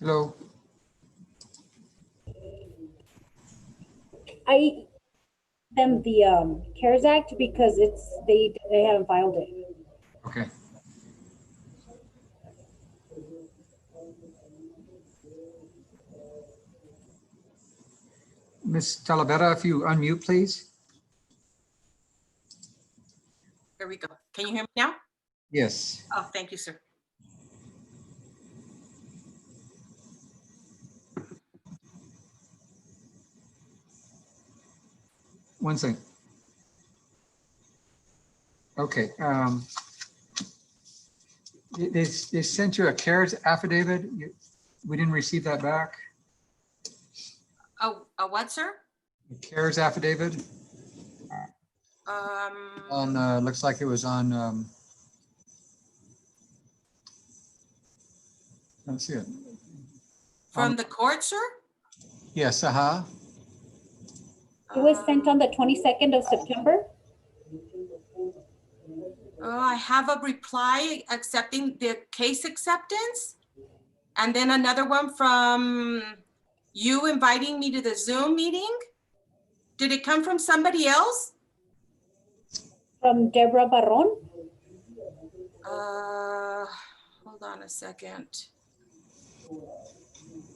Hello. I them the CARES Act because they haven't filed it. Okay. Ms. Talavera, if you unmute, please. There we go. Can you hear me now? Yes. Oh, thank you, sir. One second. Okay. They sent you a CARES affidavit. We didn't receive that back. Oh, what, sir? The CARES affidavit on, looks like it was on, let's see it. From the court, sir? Yes, It was sent on the 22nd of September. I have a reply accepting the case acceptance. And then another one from you inviting me to the Zoom meeting. Did it come from somebody else? From Deborah Barron. Hold on a second.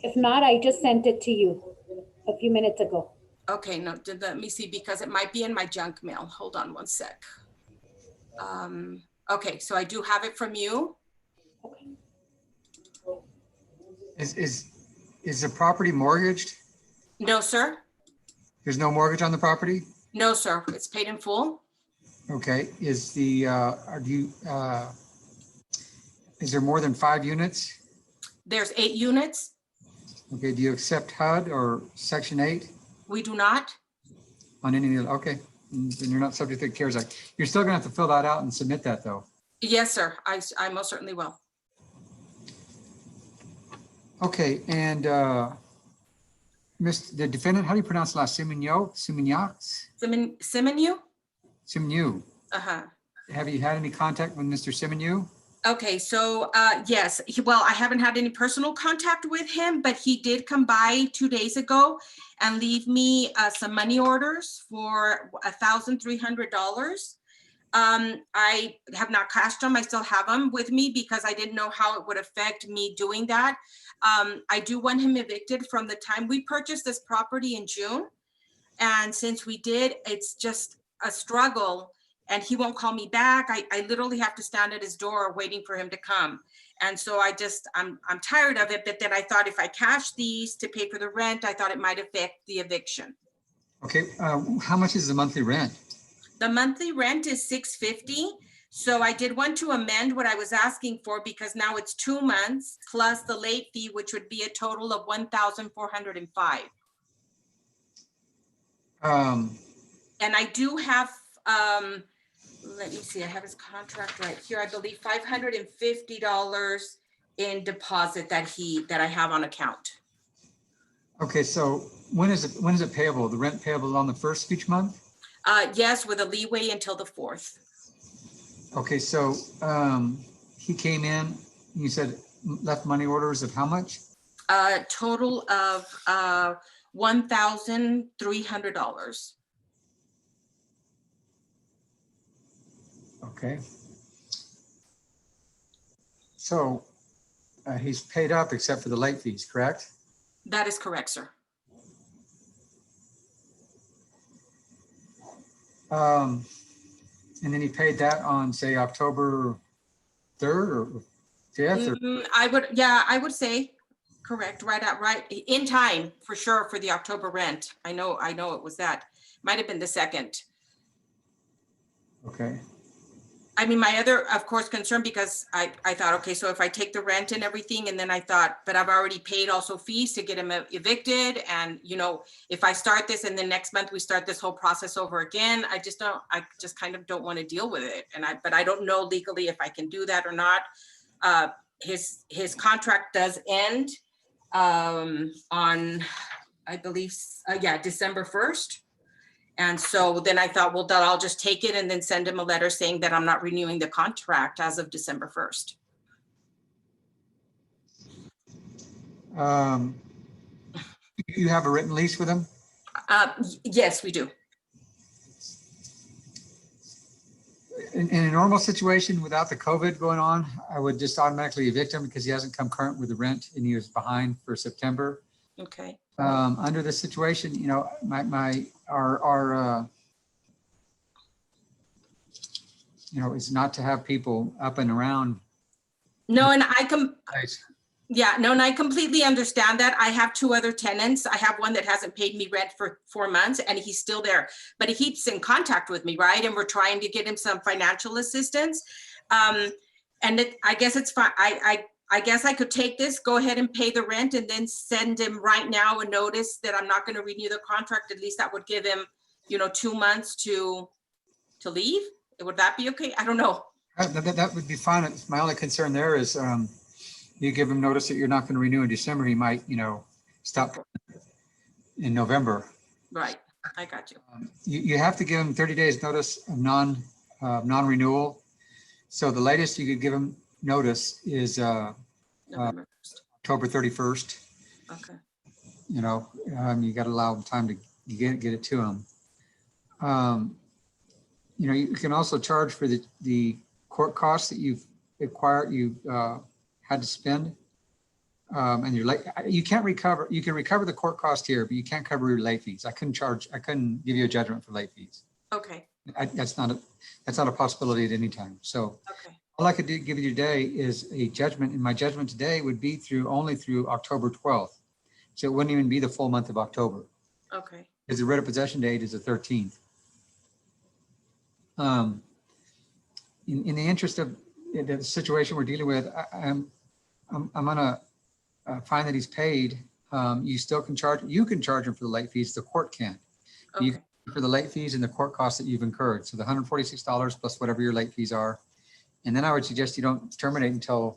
If not, I just sent it to you a few minutes ago. Okay, no, let me see, because it might be in my junk mail. Hold on one sec. Okay, so I do have it from you. Is the property mortgaged? No, sir. There's no mortgage on the property? No, sir. It's paid in full. Okay. Is there more than 5 units? There's 8 units. Okay. Do you accept HUD or Section 8 We do not. on any of the, okay. Then you're not subject to the CARES Act. You're still gonna have to fill that out and submit that though. Yes, sir. I most certainly will. Okay, and the defendant, how do you pronounce the last? Simigno? Simonu? Simigno. Uh-huh. Have you had any contact with Mr. Simigno? Okay, so yes, well, I haven't had any personal contact with him, but he did come by 2 days ago and leave me some money orders for $1,300. I have not cashed them. I still have them with me because I didn't know how it would affect me doing that. I do want him evicted from the time we purchased this property in June. And since we did, it's just a struggle and he won't call me back. I literally have to stand at his door waiting for him to come. And so I'm tired of it, but then I thought if I cash these to pay for the rent, I thought it might affect the eviction. Okay, how much is the monthly rent? The monthly rent is $650. So I did want to amend what I was asking for because now it's 2 months plus the late fee, which would be a total of 1,405. And I do have, let me see, I have his contract right here. I believe $550 in deposit that I have on account. Okay, so when is it payable? The rent payable on the first of each month? Yes, with a leeway until the 4th. Okay, so he came in, you said left money orders of how much? Total of $1,300. Okay. So he's paid up except for the late fees, correct? That is correct, sir. And then he paid that on, say, October 3rd or 5th? Or, I would say correct, right in time for sure for the October rent. I know it was that. Might have been the 2nd. okay. I mean, my other, of course, concern, because I thought, okay, so if I take the rent and everything, and then I thought, but I've already paid also fees to get him evicted. And, if I start this and then next month we start this whole process over again, I just kind of don't want to deal with it. But I don't know legally if I can do that or not. His contract does end on, I believe, December 1st. And so then I thought, well, then I'll just take it and then send him a letter saying that I'm not renewing the contract as of December 1st. You have a written lease with him? Yes, we do. In a normal situation without the COVID going on, I would just automatically evict him because he hasn't come current with the rent and he was behind for September. Okay. Under this situation, our is not to have people up and around. No, and and I completely understand that. I have 2 other tenants. I have one that hasn't paid me rent for 4 months and he's still there, but he keeps in contact with me, right? And we're trying to get him some financial assistance. I guess it's fine. I guess I could take this, go ahead and pay the rent and then send him right now a notice that I'm not going to renew the contract. At least that would give him, 2 months to leave. Would that be okay? I don't know. That would be fine. My only concern there is you give him notice that you're not going to renew in December. He might, stop in November. Right. I got you. You have to give him 30 days notice of non-renewal. So the latest you could give him notice is November 1st. October 31st. Okay. You got to allow him time to get it to him. You can also charge for the court costs that you've had to spend. And you're late. You can't recover. You can recover the court cost here, but you can't cover your late fees. I couldn't give you a judgment for late fees. Okay. That's not a possibility at any time. So Okay. all I could give you today is a judgment, and my judgment today would be only through October 12th. So it wouldn't even be the full month of October. Okay. Because the writ of possession date is the 13th. In the interest of the situation we're dealing with, I'm gonna find that he's paid. You still can charge. You can charge him for the late fees. The court can't. Okay. You can for the late fees and the court costs that you've incurred. So the $146 plus whatever your late fees are. And then I would suggest you don't terminate until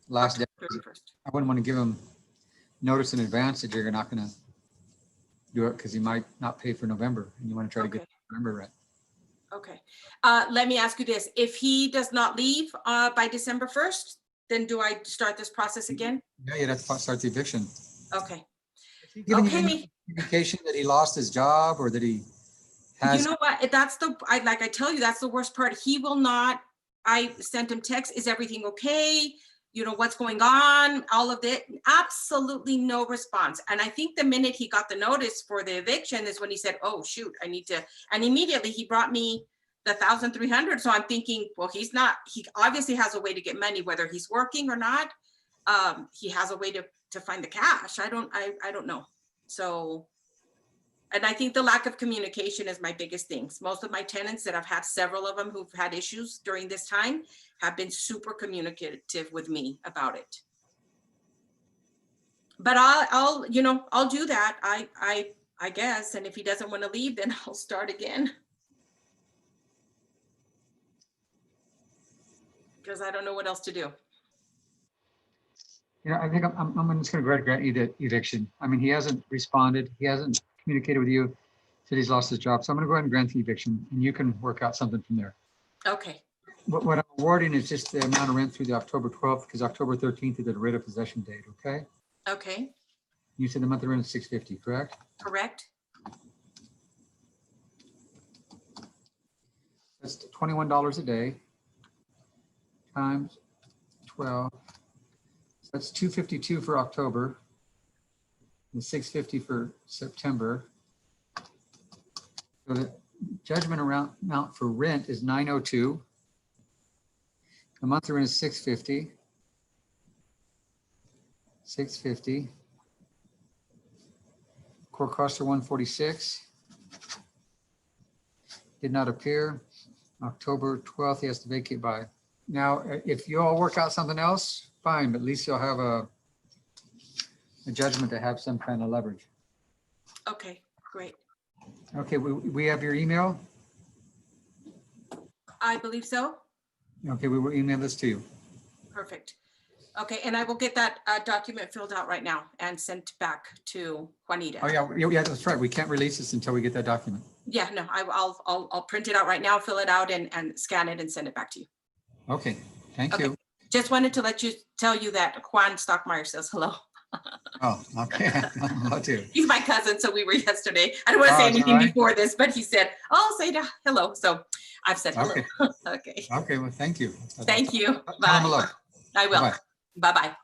last day. 31st. I wouldn't want to give him notice in advance that you're not going to do it because he might not pay for November and you want to try to get November rent. Okay. Let me ask you this. If he does not leave by December 1st, then do I start this process again? Yeah, you'd have to start the eviction. Okay. Has he given you Okay. any indication that he lost his job or that he has? You know what? That's I tell you, that's the worst part. He will not. I sent him text. Is everything okay? What's going on? All of it. Absolutely no response. And I think the minute he got the notice for the eviction is when he said, oh, shoot, I need to. And immediately he brought me the 1,300. So I'm thinking, well, he obviously has a way to get money, whether he's working or not. He has a way to find the cash. I don't know. So And I think the lack of communication is my biggest things. Most of my tenants that I've had, several of them who've had issues during this time, have been super communicative with me about it. But I'll do that. I guess. And if he doesn't want to leave, then I'll start again. Because I don't know what else to do. I think I'm just going to grant you the eviction. I mean, he hasn't responded. He hasn't communicated with you. Said he's lost his job. So I'm going to go ahead and grant the eviction, and you can work out something from there. Okay. What I'm awarding is just the amount of rent through the October 12th, because October 13th is the writ of possession date. Okay. Okay. You said the monthly rent is $650, correct? Correct. That's $21 a day times 12. So that's $252 for October, and $650 for September. So the judgment amount for rent is $902. The monthly rent is $650. $650. Court costs are $146. Did not appear. October 12th, he has to vacate by. Now, if you all work out something else, fine, but at least you'll have a judgment to have some kind of leverage. Okay, great. Okay, we have your email. I believe so. Okay, we will email this to you. Perfect. Okay, and I will get that document filled out right now and sent back to Juanita. Oh, yeah, that's right. We can't release this until we get that document. Yeah, no, I'll print it out right now, fill it out and scan it and send it back to you. Okay, thank Okay. you. Just wanted to tell you that Juan Stockmeyer says hello. Oh, okay. Hello too. He's my cousin, so we were yesterday. I don't want to Oh, say is that anything right? before this, but he said, "Oh, say hello." So I've said hello. Okay. Okay. Okay, well, thank you. Thank you. Tell him Bye. hello. I will. Bye-bye. Bye-bye.